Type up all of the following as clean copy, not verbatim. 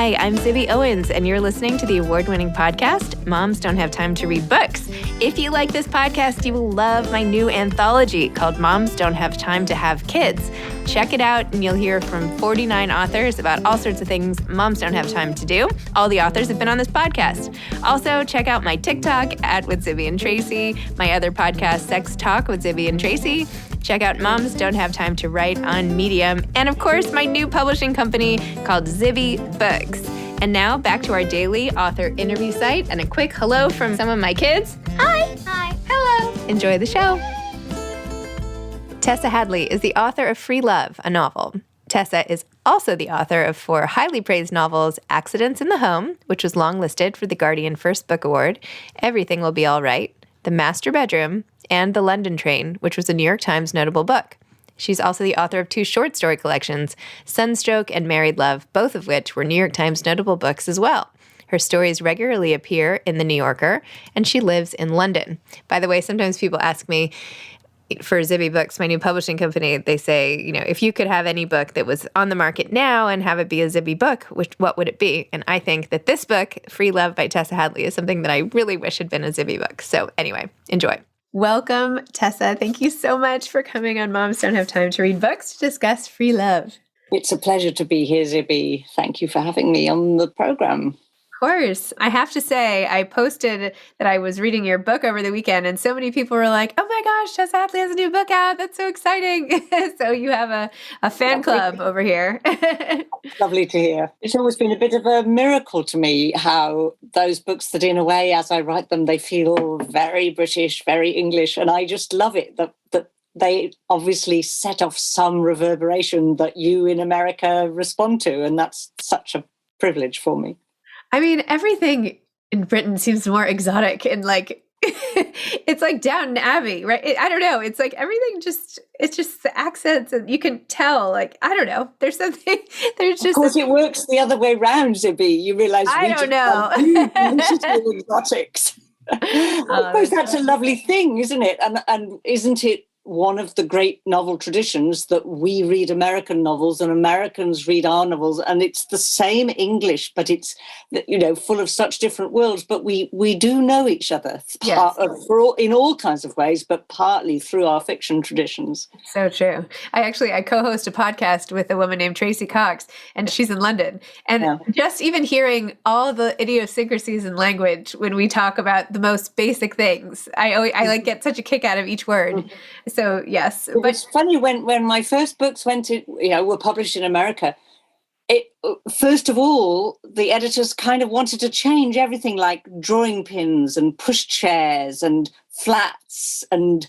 Hi, I'm Zibby Owens, and you're listening to the award-winning podcast, Moms Don't Have Time to Read Books. If you like this podcast, you will love my new anthology called Moms Don't Have Time to Have Kids. Check it out, and you'll hear from 49 authors about all sorts of things moms don't have time to do. All the authors have been on this podcast. Also, check out my TikTok with Zibby and Tracy, my other podcast, Sex Talk with Zibby and Tracy. Check out Moms Don't Have Time to Write on Medium. And of course, my new publishing company called Zibby Books. And now back to our daily author interview site and a quick hello from some of my kids. Hi. Hi. Hello. Enjoy the show. Tessa Hadley is the author of Free Love, a novel. Tessa is also the author of 4 highly praised novels, Accidents in the Home, which was longlisted for the Guardian First Book Award, Everything Will Be All Right, The Master Bedroom, and The London Train, which was a New York Times notable book. She's also the author of 2 short story collections, Sunstroke and Married Love, both of which were New York Times notable books as well. Her stories regularly appear in The New Yorker, and she lives in London. By the way, sometimes people ask me, for Zibby Books, my new publishing company, they say, if you could have any book that was on the market now and have it be a Zibby book, what would it be? And I think that this book, Free Love by Tessa Hadley, is something that I really wish had been a Zibby book. So anyway, enjoy. Welcome, Tessa. Thank you so much for coming on Moms Don't Have Time to Read Books to discuss Free Love. It's a pleasure to be here, Zibby. Thank you for having me on the program. Of course. I have to say, I posted that I was reading your book over the weekend, and so many people were like, oh my gosh, Tessa Hadley has a new book out. That's so exciting. So you have a fan club over here. Lovely to hear. It's always been a bit of a miracle to me how those books that in a way, as I write them, they feel very British, very English. And I just love it that they obviously set off some reverberation that you in America respond to. And that's such a privilege for me. I mean, everything in Britain seems more exotic and it's like Downton Abbey, right? I don't know. It's like everything it's just the accents, and you can tell, I don't know. There's something, Of course, it works the other way around, Zibby. You realise I don't know. Exotics. I suppose that's a lovely thing, isn't it? And isn't it one of the great novel traditions that we read American novels and Americans read our novels, and it's the same English, but it's full of such different worlds. But we do know each other in all kinds of ways, but partly through our fiction traditions. So true. I co-host a podcast with a woman named Tracy Cox, and she's in London. And just even hearing all the idiosyncrasies in language when we talk about the most basic things, I get such a kick out of each word. Mm-hmm. So yes, but it's funny when my first books were published in America. First of all, the editors kind of wanted to change everything, like drawing pins and pushchairs and flats and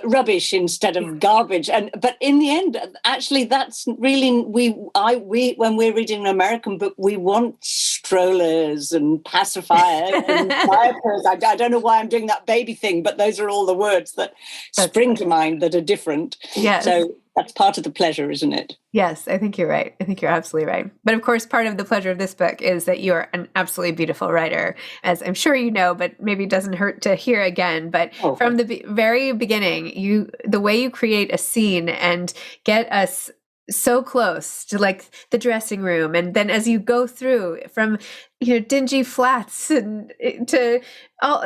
rubbish instead of garbage. But in the end, actually, that's really when we're reading an American book, we want strollers and pacifiers and diapers. I don't know why I'm doing that baby thing, but those are all the words that spring to mind that are different. Yes. So that's part of the pleasure, isn't it? Yes, I think you're right. I think you're absolutely right. But of course, part of the pleasure of this book is that you're an absolutely beautiful writer, as I'm sure you know, but maybe it doesn't hurt to hear again. But from the very beginning, the way you create a scene and get us so close to the dressing room, and then as you go through from dingy flats and to all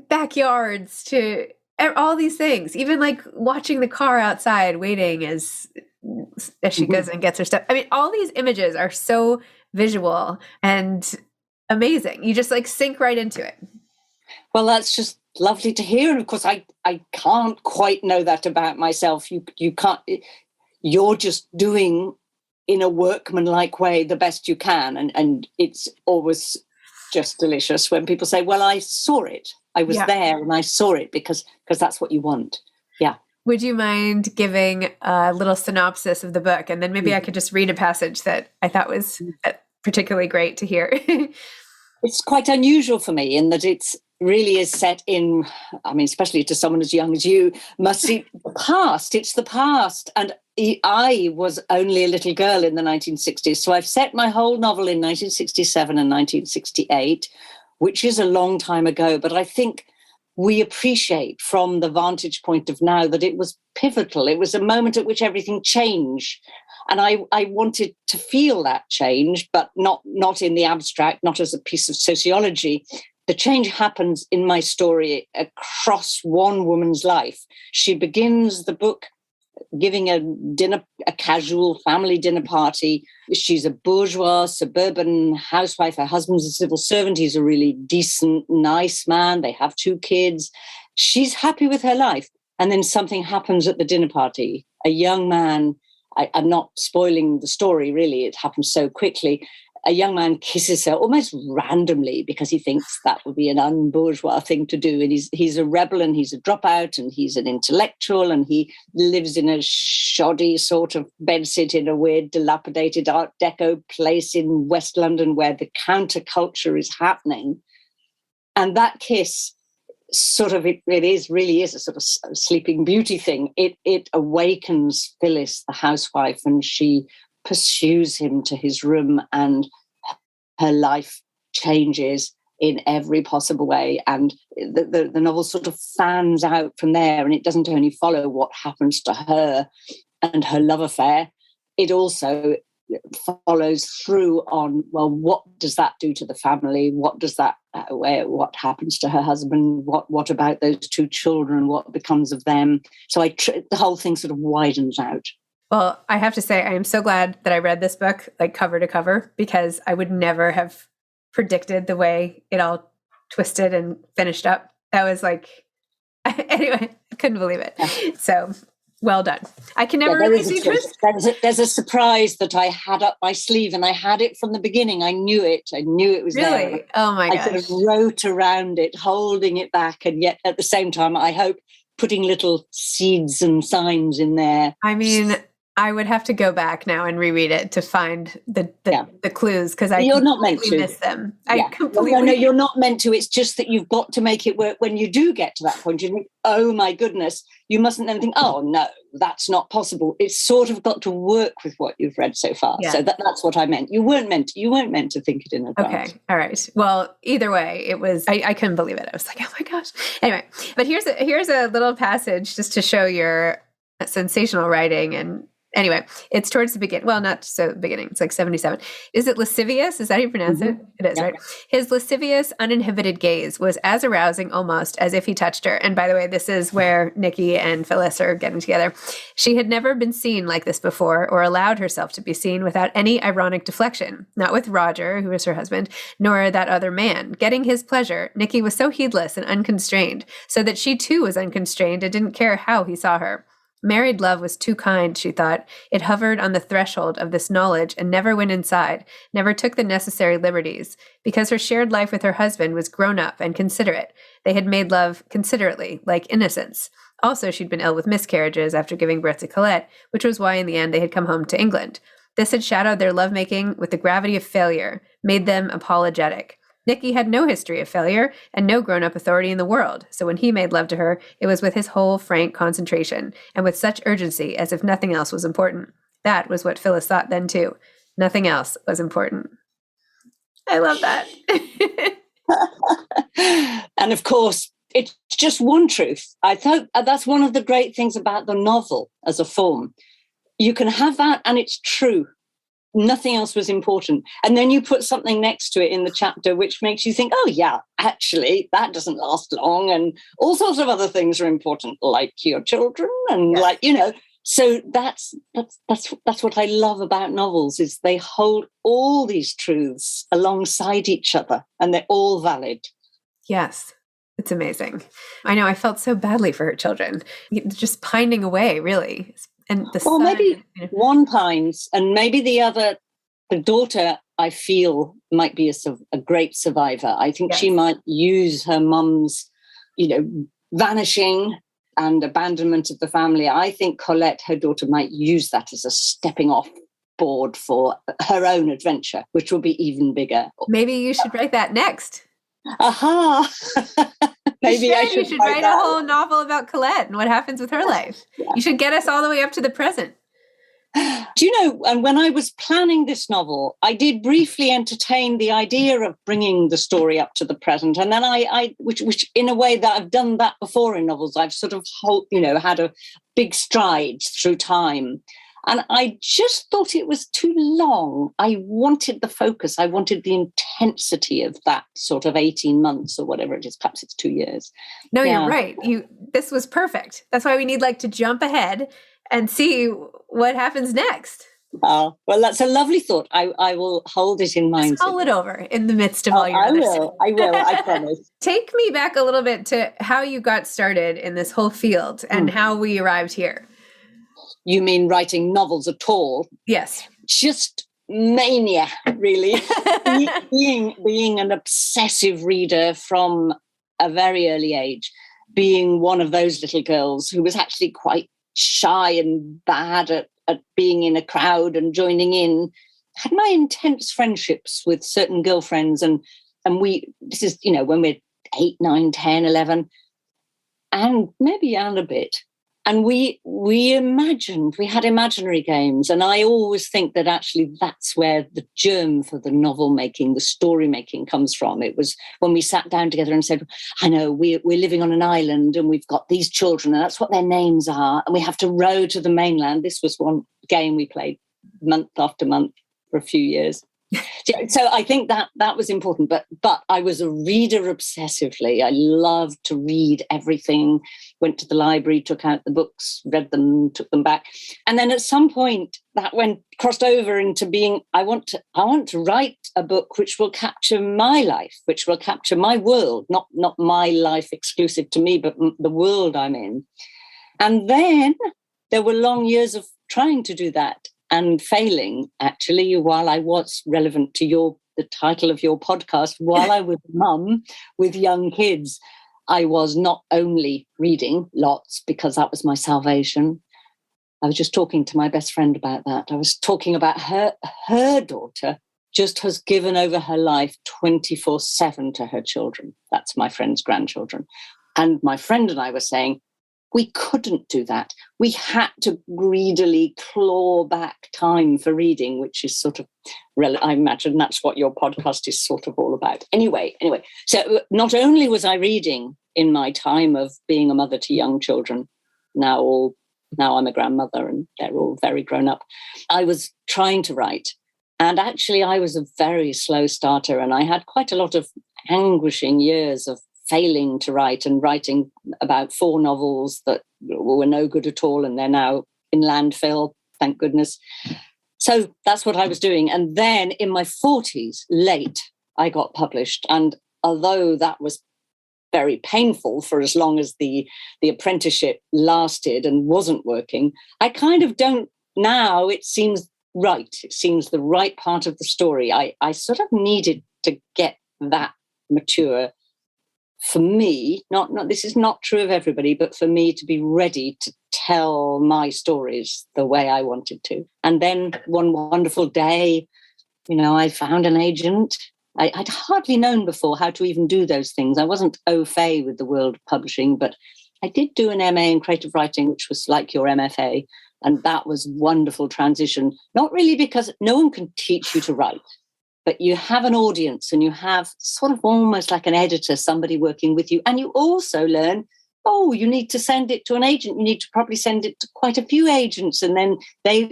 backyards to all these things, even watching the car outside waiting as she goes and gets her stuff. I mean, all these images are so visual and amazing. You just sink right into it. Well, that's just lovely to hear. And of course, I can't quite know that about myself. You can't. You're just doing in a workmanlike way the best you can. And it's always just delicious when people say, well, I saw it. I was there and I saw it because that's what you want. Yeah. Would you mind giving a little synopsis of the book? And then maybe I could just read a passage that I thought was particularly great to hear. It's quite unusual for me in that it's really is set in, especially to someone as young as you, must see the past. It's the past. And I was only a little girl in the 1960s. So I've set my whole novel in 1967 and 1968, which is a long time ago. But I think we appreciate from the vantage point of now that it was pivotal. It was a moment at which everything changed. And I wanted to feel that change, but not in the abstract, not as a piece of sociology. The change happens in my story across one woman's life. She begins the book giving a casual family dinner party. She's a bourgeois, suburban housewife. Her husband's a civil servant. He's a really decent, nice man. They have 2 kids. She's happy with her life. And then something happens at the dinner party. A young man, I'm not spoiling the story, really. It happens so quickly. A young man kisses her almost randomly because he thinks that would be an un-bourgeois thing to do. And he's a rebel and he's a dropout and he's an intellectual and he lives in a shoddy sort of bedsit in a weird dilapidated Art Deco place in West London where the counterculture is happening. And that kiss sort of, it really is a sort of Sleeping Beauty thing. It awakens Phyllis, the housewife, and she pursues him to his room and her life changes in every possible way. And the novel sort of fans out from there, and it doesn't only follow what happens to her and her love affair, it also follows through on, well, what does that do to the family? What does that, what happens to her husband? What about those 2 children? What becomes of them? So the whole thing sort of widens out. Well, I have to say, I am so glad that I read this book like cover to cover, because I would never have predicted the way it all twisted and finished up. That was like, anyway, I couldn't believe it. Yeah. So well done. I can never really see twist. There's a surprise that I had up my sleeve, and I had it from the beginning. I knew it. I knew it was there. Really? Oh my gosh. I sort of wrote around it, holding it back, and yet at the same time, I hope putting little seeds and signs in there. I mean, I would have to go back now and reread it to find the clues, because you're not meant to miss them. Yeah. I completely no, you're not meant to. It's just that you've got to make it work. When you do get to that point, you think, oh my goodness, you mustn't then think, oh no, that's not possible. It's sort of got to work with what you've read so far. Yeah. So that's what I meant. You weren't meant to think it in advance. Okay, all right. Well, either way, it was. I couldn't believe it. I was like, oh my gosh. Anyway, but here's a little passage just to show your sensational writing. And anyway, it's towards the beginning. Well, not so the beginning. It's like 77. Is it lascivious? Is that how you pronounce it? It is, right? His lascivious, uninhibited gaze was as arousing almost as if he touched her. And by the way, this is where Nikki and Phyllis are getting together. She had never been seen like this before, or allowed herself to be seen without any ironic deflection. Not with Roger, who was her husband, nor that other man. Getting his pleasure, Nikki was so heedless and unconstrained, so that she too was unconstrained and didn't care how he saw her. Married love was too kind, she thought. It hovered on the threshold of this knowledge and never went inside, never took the necessary liberties, because her shared life with her husband was grown up and considerate. They had made love considerately, like innocence. Also, she'd been ill with miscarriages after giving birth to Colette, which was why in the end they had come home to England. This had shadowed their lovemaking with the gravity of failure, made them apologetic. Nikki had no history of failure and no grown-up authority in the world, so when he made love to her, it was with his whole frank concentration, and with such urgency as if nothing else was important. That was what Phyllis thought then, too. Nothing else was important. I love that. And of course, it's just one truth. I thought that's one of the great things about the novel as a form. You can have that and it's true. Nothing else was important. And then you put something next to it in the chapter, which makes you think, oh yeah, actually, that doesn't last long. And all sorts of other things are important, like your children and so that's what I love about novels, is they hold all these truths alongside each other and they're all valid. Yes. It's amazing. I know. I felt so badly for her children, just pining away, really. And maybe one pines, and maybe the daughter, I feel, might be a great survivor. I think she might use her mum's, vanishing and abandonment of the family. I think Colette, her daughter, might use that as a stepping off board for her own adventure, which will be even bigger. Maybe you should write that next. Aha! Maybe you should write a whole novel about Colette and what happens with her life. Yeah. You should get us all the way up to the present. Do you know, and when I was planning this novel, I did briefly entertain the idea of bringing the story up to the present. And then which in a way that I've done that before in novels, I've sort of, had a big stride through time. And I just thought it was too long. I wanted the focus. I wanted the intensity of that sort of 18 months or whatever it is. Perhaps it's 2 years. No, you're right. This was perfect. That's why we need to jump ahead and see what happens next. Well, that's a lovely thought. I will hold it in mind. Just mull it over in the midst of all your other stuff. I will, I promise. Take me back a little bit to how you got started in this whole field and how we arrived here. You mean writing novels at all? Yes. Just mania, really. being an obsessive reader from a very early age, being one of those little girls who was actually quite shy and bad at being in a crowd and joining in, had my intense friendships with certain girlfriends. And this is, when we're 8, 9, 10, 11, and maybe and a bit. And we had imaginary games. And I always think that actually that's where the germ for the novel making, the story making comes from. It was when we sat down together and said, I know we're living on an island and we've got these children and that's what their names are. And we have to row to the mainland. This was one game we played month after month for a few years. So I think that was important, but I was a reader obsessively. I loved to read everything, went to the library, took out the books, read them, took them back. And then at some point that crossed over into being, I want to write a book which will capture my life, which will capture my world, not my life exclusive to me, but the world I'm in. And then there were long years of trying to do that. And failing, actually, while I was relevant to the title of your podcast, while I was mum with young kids, I was not only reading lots because that was my salvation. I was just talking to my best friend about that. I was talking about her daughter just has given over her life 24/7 to her children. That's my friend's grandchildren. And my friend and I were saying, we couldn't do that. We had to greedily claw back time for reading, which is sort of, I imagine that's what your podcast is sort of all about. Anyway, so not only was I reading in my time of being a mother to young children, now I'm a grandmother and they're all very grown up, I was trying to write. And actually I was a very slow starter and I had quite a lot of anguishing years of failing to write and writing about 4 novels that were no good at all and they're now in landfill, thank goodness. So that's what I was doing. And then in my 40s, late, I got published. And although that was very painful for as long as the apprenticeship lasted and wasn't working, I kind of don't now, it seems right. It seems the right part of the story. I sort of needed to get that mature for me, not this is not true of everybody, but for me to be ready to tell my stories the way I wanted to. And then one wonderful day, I found an agent. I'd hardly known before how to even do those things. I wasn't au fait with the world of publishing, but I did do an MA in creative writing, which was like your MFA. And that was wonderful transition. Not really because no one can teach you to write, but you have an audience and you have sort of almost like an editor, somebody working with you. And you also learn, you need to send it to an agent. You need to probably send it to quite a few agents. And then they,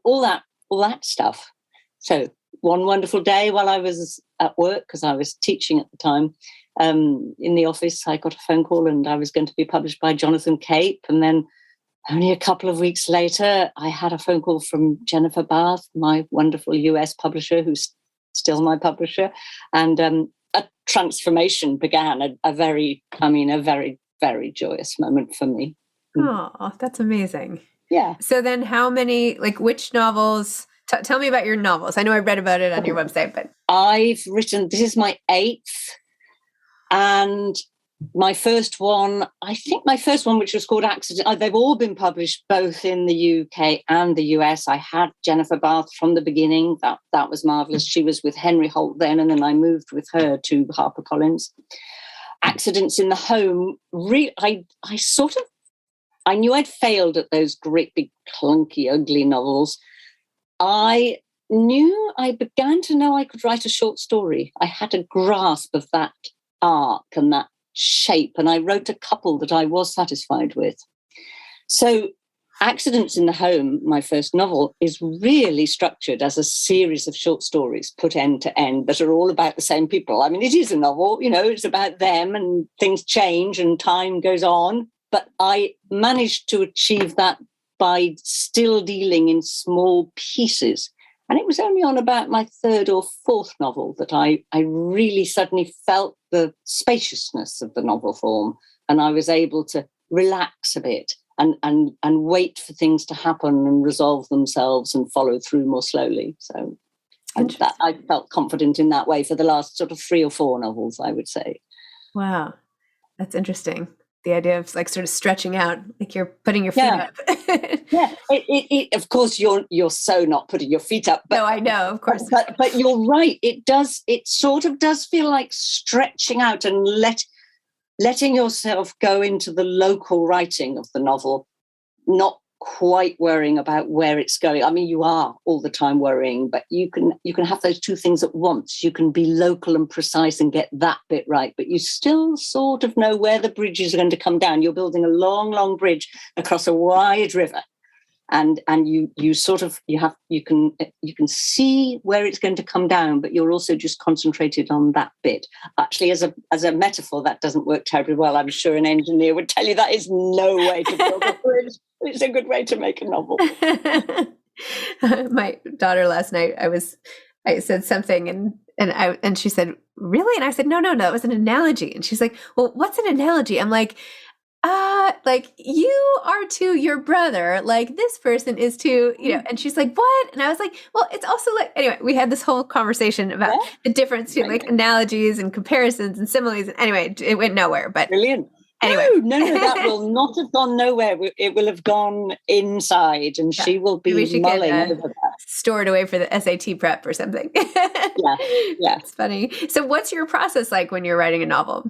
all that stuff. So one wonderful day while I was at work, because I was teaching at the time, in the office, I got a phone call and I was going to be published by Jonathan Cape. And then only a couple of weeks later, I had a phone call from Jennifer Barth, my wonderful US publisher, who's still my publisher, and a transformation began, a very, very joyous moment for me. Oh, that's amazing. Yeah. So then how many, which novels, tell me about your novels. I know I read about it on your website, but. I've written, this is my 8th, and my first one, which was called Accident, they've all been published both in the UK and the US. I had Jennifer Barth from the beginning. That was marvellous. She was with Henry Holt then, and then I moved with her to HarperCollins. Accidents in the Home, I knew I'd failed at those great big clunky ugly novels. I began to know I could write a short story. I had a grasp of that arc and that shape, and I wrote a couple that I was satisfied with. So Accidents in the Home, my first novel, is really structured as a series of short stories put end to end that are all about the same people. I mean, it is a novel, it's about them and things change and time goes on. But I managed to achieve that by still dealing in small pieces. And it was only on about my third or fourth novel that I really suddenly felt the spaciousness of the novel form, and I was able to relax a bit and wait for things to happen and resolve themselves and follow through more slowly. So I felt confident in that way for the last sort of 3 or 4 novels, I would say. Wow. That's interesting. The idea of like sort of stretching out, like you're putting your feet up. Yeah. Of course, you're so not putting your feet up. But, no, I know, of course. But you're right. It sort of does feel like stretching out and letting yourself go into the local writing of the novel, not quite worrying about where it's going. I mean, you are all the time worrying, but you can have those two things at once. You can be local and precise and get that bit right, but you still sort of know where the bridges are going to come down. You're building a long, long bridge across a wide river. And you can see where it's going to come down, but you're also just concentrated on that bit. Actually, as a metaphor, that doesn't work terribly well. I'm sure an engineer would tell you that is no way to build a bridge. It's a good way to make a novel. My daughter last night, I said something and she said, "Really?" And I said, "No, it was an analogy." And she's like, "Well, what's an analogy?" I'm like, like you are to your brother, like this person is to, and she's like, what? And I was like, well, it's also like, anyway, we had this whole conversation about the difference between like analogies and comparisons and similes. And anyway, it went nowhere, but brilliant. Anyway. No, that will not have gone nowhere. It will have gone inside, and she will be mulling over that. Store it away for the SAT prep or something. Yeah. It's funny. So what's your process like when you're writing a novel?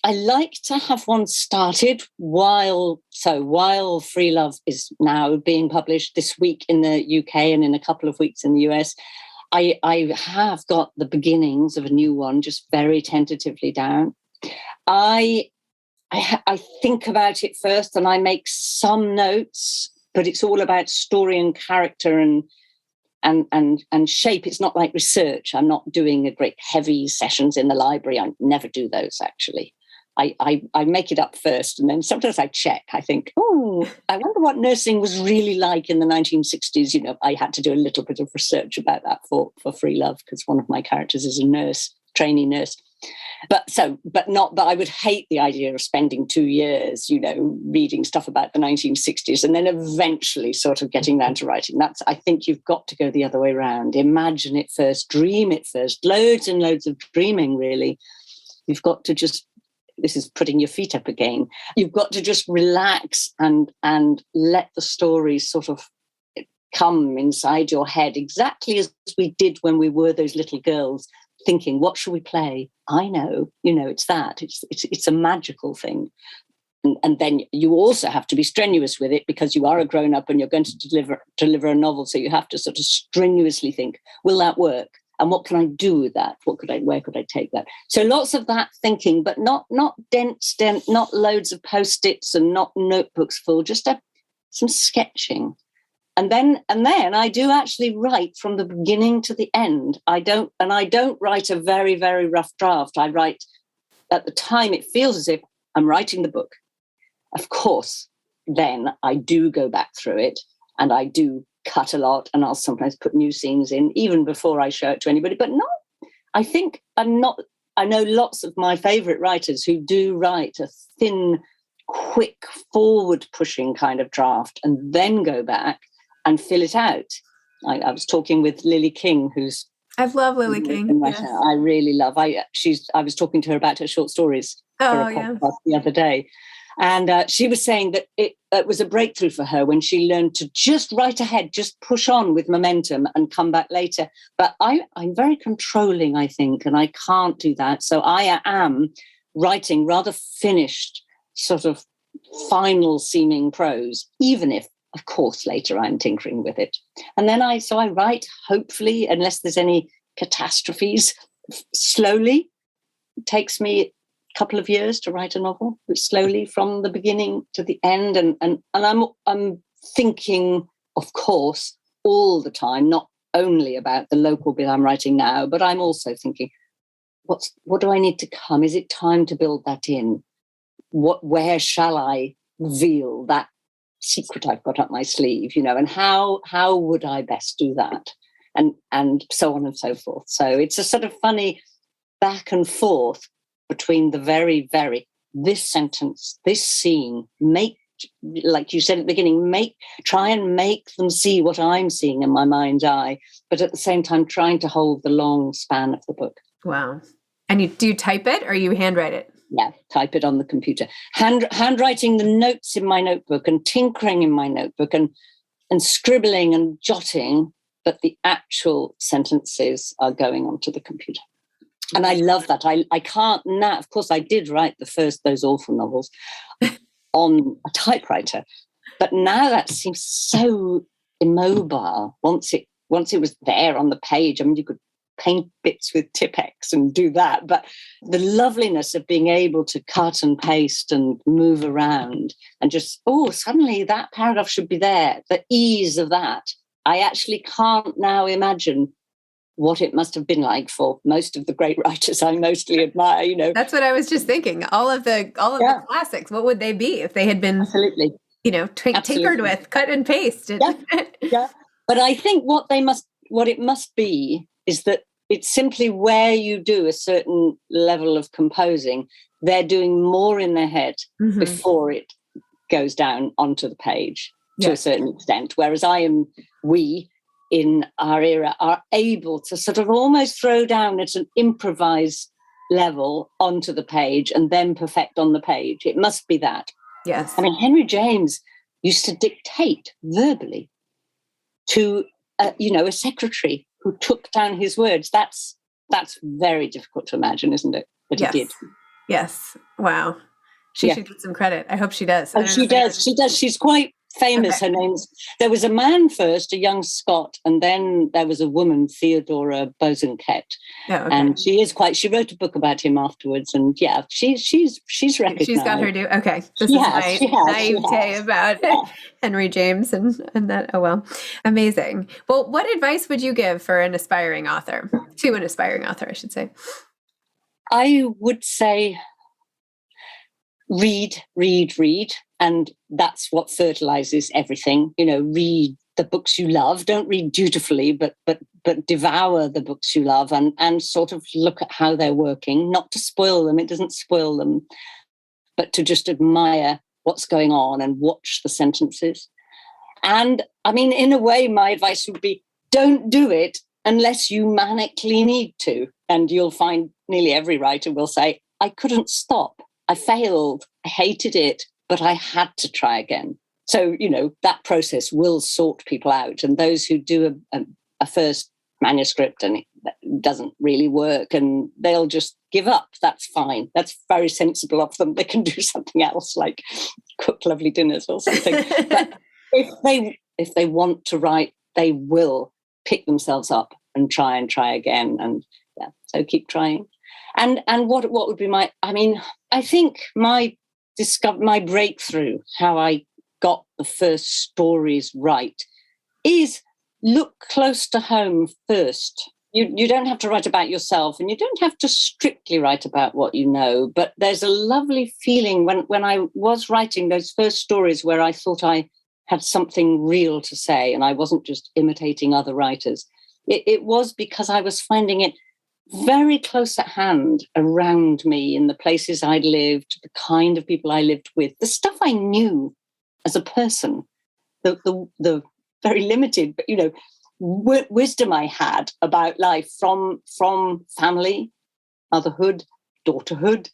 I like to have one started while Free Love is now being published this week in the UK and in a couple of weeks in the US. I have got the beginnings of a new one just very tentatively down. I think about it first and I make some notes, but it's all about story and character and shape. It's not like research. I'm not doing a great heavy sessions in the library. I never do those, actually. I make it up first, and then sometimes I check. I think, I wonder what nursing was really like in the 1960s. I had to do a little bit of research about that for Free Love, because one of my characters is a nurse, trainee nurse. But I would hate the idea of spending 2 years, reading stuff about the 1960s and then eventually sort of getting down to writing. I think you've got to go the other way around. Imagine it first, dream it first, loads and loads of dreaming, really. You've got to just, this is putting your feet up again. You've got to just relax and let the story sort of come inside your head, exactly as we did when we were those little girls, thinking, what shall we play? I know, it's that. It's a magical thing. And then you also have to be strenuous with it, because you are a grown-up and you're going to deliver a novel. So you have to sort of strenuously think, will that work? And what can I do with that? Where could I take that? So lots of that thinking, but not dense, not loads of Post-its and not notebooks full, just some sketching. And then I do actually write from the beginning to the end. I don't write a very, very rough draft. I write, at the time, it feels as if I'm writing the book. Of course, then I do go back through it and I do cut a lot, and I'll sometimes put new scenes in even before I show it to anybody. But I know lots of my favorite writers who do write a thin, quick, forward-pushing kind of draft and then go back and fill it out. I was talking with Lily King, who's... I love Lily King. Yes. I really love. I was talking to her about her short stories for a podcast the other day, and she was saying that it was a breakthrough for her when she learned to just write ahead, just push on with momentum and come back later. But I'm very controlling, I think, and I can't do that. So I am writing rather finished, sort of final seeming prose, even if, of course, later I'm tinkering with it. And then I write, hopefully, unless there's any catastrophes, slowly. It takes me a couple of years to write a novel, but slowly from the beginning to the end. And I'm thinking, of course, all the time, not only about the local bit I'm writing now, but I'm also thinking, what do I need to come? Is it time to build that in? Where shall I reveal that secret I've got up my sleeve, and how would I best do that? And so on and so forth. So it's a sort of funny back and forth between the very, very, this sentence, this scene, like you said at the beginning, try and make them see what I'm seeing in my mind's eye, but at the same time trying to hold the long span of the book. Wow. And do you type it or you handwrite it? Yeah, type it on the computer. Handwriting the notes in my notebook and tinkering in my notebook and scribbling and jotting, but the actual sentences are going onto the computer. And I love that. I can't now, of course, I did write those awful novels on a typewriter, but now that seems so immobile. Once it was there on the page, I mean, you could paint bits with Tipp-Ex and do that, but the loveliness of being able to cut and paste and move around and just, suddenly that paragraph should be there, the ease of that. I actually can't now imagine what it must have been like for most of the great writers I mostly admire, That's what I was just thinking. All of the classics, what would they be if they had been absolutely, tinkered with, cut and paste? Yeah. But I think what it must be is that it's simply where you do a certain level of composing, they're doing more in their head before it goes down onto the page to a certain extent. Whereas we in our era are able to sort of almost throw down at an improvised level onto the page and then perfect on the page. It must be that. Yes. I mean, Henry James used to dictate verbally to a secretary who took down his words. That's very difficult to imagine, isn't it? But he did. Yes. Wow. She should get some credit. I hope she does. Oh, she does. She does. She's quite famous. Okay. There was a man first, a young Scot, and then there was a woman, Theodora Bosanquet. Oh, okay. And she wrote a book about him afterwards. And she's recognized. She's got her due. Okay. This is my naivete about Henry James and that. Oh, well, amazing. Well, what advice would you give for an aspiring author? To an aspiring author, I should say. I would say read. And that's what fertilizes everything. Read the books you love. Don't read dutifully, but devour the books you love and sort of look at how they're working, not to spoil them. It doesn't spoil them, but to just admire what's going on and watch the sentences. And I mean, in a way, my advice would be don't do it unless you manically need to. And you'll find nearly every writer will say, I couldn't stop. I failed. I hated it. But I had to try again. So, that process will sort people out. And those who do a first manuscript and it doesn't really work and they'll just give up, that's fine. That's very sensible of them. They can do something else, like cook lovely dinners or something. But if they want to write, they will pick themselves up and try again. And so keep trying. And what would be I think my breakthrough, how I got the first stories right, is look close to home first. You don't have to write about yourself and you don't have to strictly write about what you know, but there's a lovely feeling when I was writing those first stories where I thought I had something real to say and I wasn't just imitating other writers. It was because I was finding it very close at hand around me in the places I'd lived, the kind of people I lived with, the stuff I knew as a person, the very limited, but wisdom I had about life from family, motherhood, daughterhood,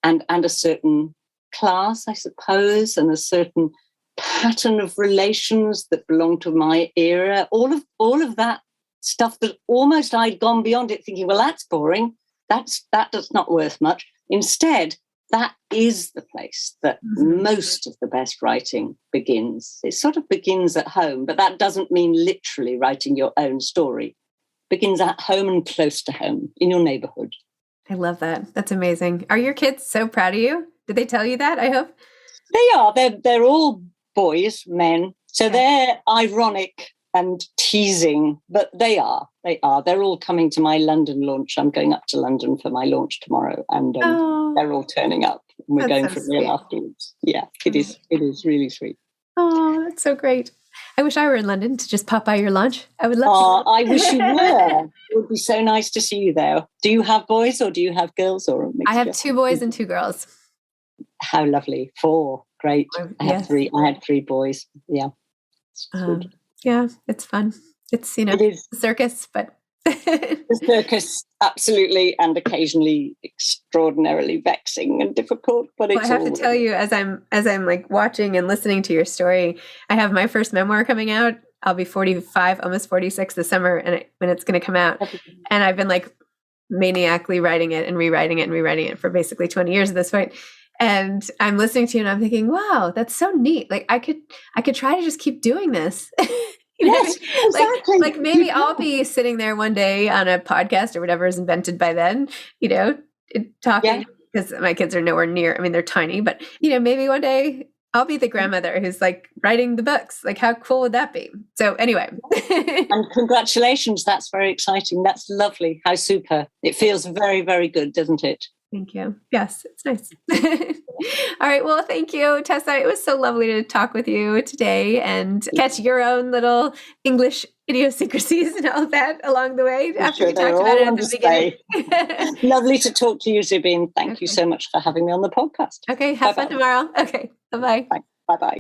and a certain class, I suppose, and a certain pattern of relations that belonged to my era. All of that stuff that almost I'd gone beyond it, thinking, well, that's boring. That's not worth much. Instead, that is the place that most of the best writing begins. It sort of begins at home, but that doesn't mean literally writing your own story. It begins at home and close to home, in your neighborhood. I love that. That's amazing. Are your kids so proud of you? Did they tell you that, I hope? They are. They're all boys, men. So they're ironic and teasing, but they are. They're all coming to my London launch. I'm going up to London for my launch tomorrow, and they're all turning up. And we're going for a meal afterwards. Yeah, it is really sweet. Oh, that's so great. I wish I were in London to just pop by your lunch. I would love to. I wish you were. It would be so nice to see you there. Do you have boys or do you have girls? Or a mixture? I have 2 boys and 2 girls. How lovely. 4. Great. I had 3. I had 3 boys. Yeah. Yeah, it's fun. It's, it is. A circus, but... The circus, absolutely, and occasionally extraordinarily vexing and difficult. But it's I have to tell you, as I'm like watching and listening to your story, I have my first memoir coming out. I'll be 45, almost 46 this summer, and when it's going to come out. And I've been like maniacally writing it and rewriting it for basically 20 years at this point. And I'm listening to you, and I'm thinking, wow, that's so neat. Like I could try to just keep doing this. Yes, exactly. Like maybe I'll be sitting there one day on a podcast or whatever is invented by then, talking, because my kids are nowhere near. I mean, they're tiny, but maybe one day I'll be the grandmother who's like writing the books. Like, how cool would that be? So anyway. And congratulations. That's very exciting. That's lovely. How super. It feels very, very good, doesn't it? Thank you. Yes, it's nice. All right. Well, thank you, Tessa. It was so lovely to talk with you today and catch your own little English idiosyncrasies and all of that along the way after we talked about it at the beginning. Lovely to talk to you, Zibby, and thank you so much for having me on the podcast. Okay. Have fun tomorrow. Okay. Bye-bye. Bye-bye.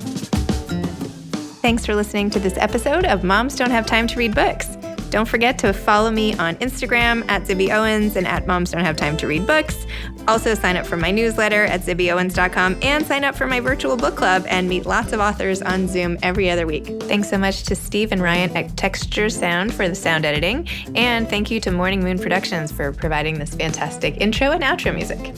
Thanks for listening to this episode of Moms Don't Have Time to Read Books. Don't forget to follow me on Instagram at Zibby Owens and at Moms Don't Have Time to Read Books. Also sign up for my newsletter at zibbyowens.com and sign up for my virtual book club and meet lots of authors on Zoom every other week. Thanks so much to Steve and Ryan at Texture Sound for the sound editing. And thank you to Morning Moon Productions for providing this fantastic intro and outro music.